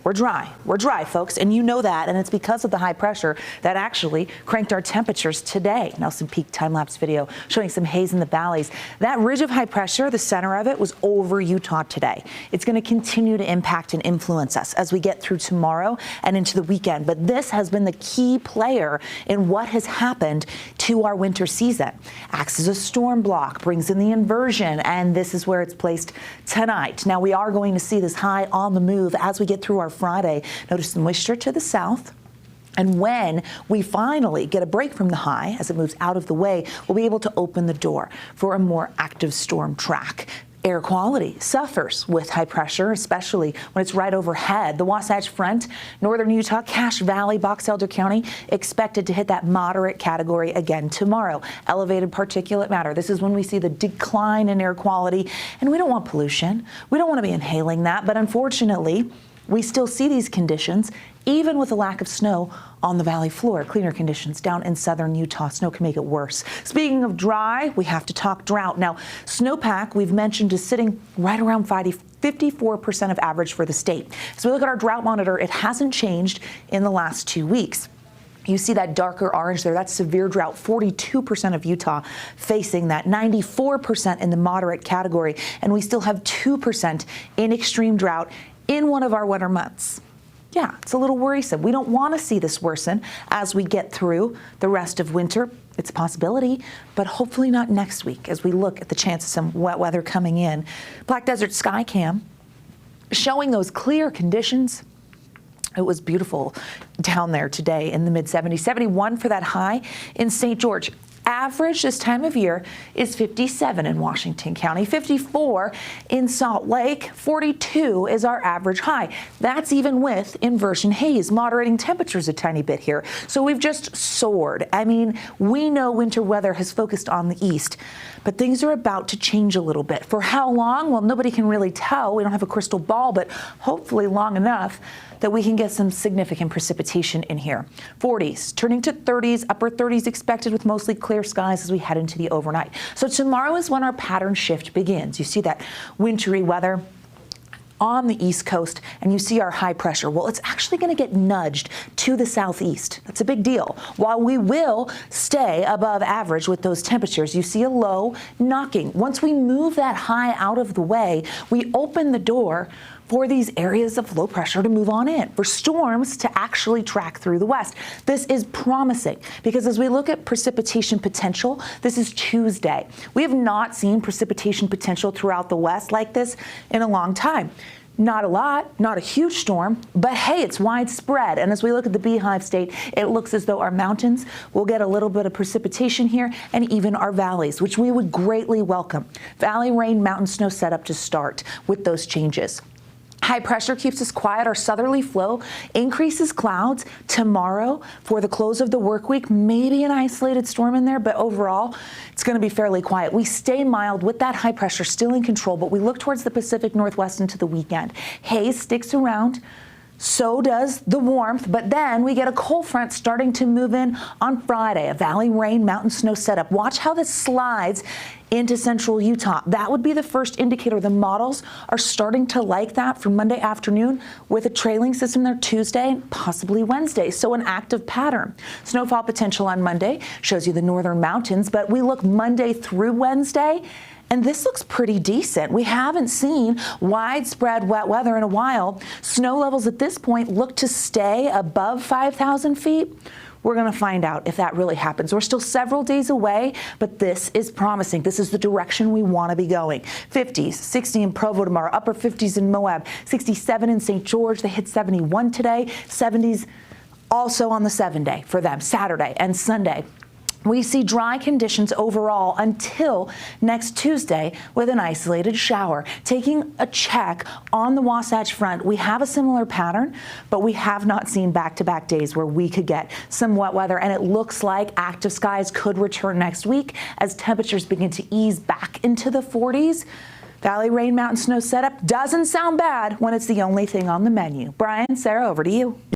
We're dry, folks, and you know that, and it's because of the high pressure that actually cranked our temperatures today. Now some peak time-lapse video showing some haze in the valleys. That ridge of high pressure, the center of it, was over Utah today. It's going to continue to impact and influence us as we get through tomorrow and into the weekend, but this has been the key player in what has happened to our winter season. Acts as a storm block, brings in the inversion, and this is where it's placed tonight. Now we are going to see this high on the move as we get through our Friday. Notice the moisture to the south. And when we finally get a break from the high, as it moves out of the way, we'll be able to open the door for a more active storm track. Air quality suffers with high pressure, especially when it's right overhead. The Wasatch Front, northern Utah, Cache Valley, Box Elder County, expected to hit that moderate category again tomorrow. Elevated particulate matter. This is when we see the decline in air quality, and we don't want pollution. We don't want to be inhaling that, but unfortunately, we still see these conditions, even with a lack of snow on the valley floor. Cleaner conditions down in southern Utah. Snow can make it worse. Speaking of dry, we have to talk drought. Now, snowpack, we've mentioned, is sitting right around 54% of average for the state. So we look at our drought monitor, it hasn't changed in the last 2 weeks. You see that darker orange there, that's severe drought. 42% of Utah facing that, 94% in the moderate category, and we still have 2% in extreme drought in one of our winter months. Yeah, it's a little worrisome. We don't want to see this worsen as we get through the rest of winter. It's a possibility, but hopefully not next week as we look at the chance of some wet weather coming in. Black Desert Sky Cam showing those clear conditions. It was beautiful down there today in the mid-70s. 71 for that high in St. George. Average this time of year is 57 in Washington County, 54 in Salt Lake, 42 is our average high. That's even with inversion haze, moderating temperatures a tiny bit here. So we've just soared. I mean, we know winter weather has focused on the east, but things are about to change a little bit. For how long? Well, nobody can really tell. We don't have a crystal ball, but hopefully long enough that we can get some significant precipitation in here. 40s turning to 30s, upper 30s expected with mostly clear skies as we head into the overnight. So tomorrow is when our pattern shift begins. You see that wintry weather on the east coast, and you see our high pressure. Well, it's actually going to get nudged to the southeast. That's a big deal. While we will stay above average with those temperatures, you see a low knocking. Once we move that high out of the way, we open the door for these areas of low pressure to move on in, for storms to actually track through the west. This is promising because as we look at precipitation potential, this is Tuesday. We have not seen precipitation potential throughout the west like this in a long time. Not a lot, not a huge storm, but hey, it's widespread. And as we look at the Beehive State, it looks as though our mountains will get a little bit of precipitation here, and even our valleys, which we would greatly welcome. Valley rain, mountain snow setup to start with those changes. High pressure keeps us quiet. Our southerly flow increases clouds tomorrow for the close of the work week. Maybe an isolated storm in there, but overall, it's going to be fairly quiet. We stay mild with that high pressure still in control, but we look towards the Pacific Northwest into the weekend. Haze sticks around. So does the warmth, but then we get a cold front starting to move in on Friday, a valley rain, mountain snow setup. Watch how this slides into central Utah. That would be the first indicator. The models are starting to like that for Monday afternoon with a trailing system there Tuesday, possibly Wednesday. So an active pattern. Snowfall potential on Monday shows you the northern mountains, but we look Monday through Wednesday, and this looks pretty decent. We haven't seen widespread wet weather in a while. Snow levels at this point look to stay above 5,000 feet. We're going to find out if that really happens. We're still several days away, but this is promising. This is the direction we want to be going. 50s, 60 in Provo tomorrow, upper 50s in Moab, 67 in St. George. They hit 71 today, 70s also on the 7-day for them, Saturday and Sunday. We see dry conditions overall until next Tuesday with an isolated shower. Taking a check on the Wasatch Front, we have a similar pattern, but we have not seen back-to-back days where we could get some wet weather, and it looks like active skies could return next week as temperatures begin to ease back into the 40s. Valley rain, mountain snow setup doesn't sound bad when it's the only thing on the menu. Brian, Sarah, over to you.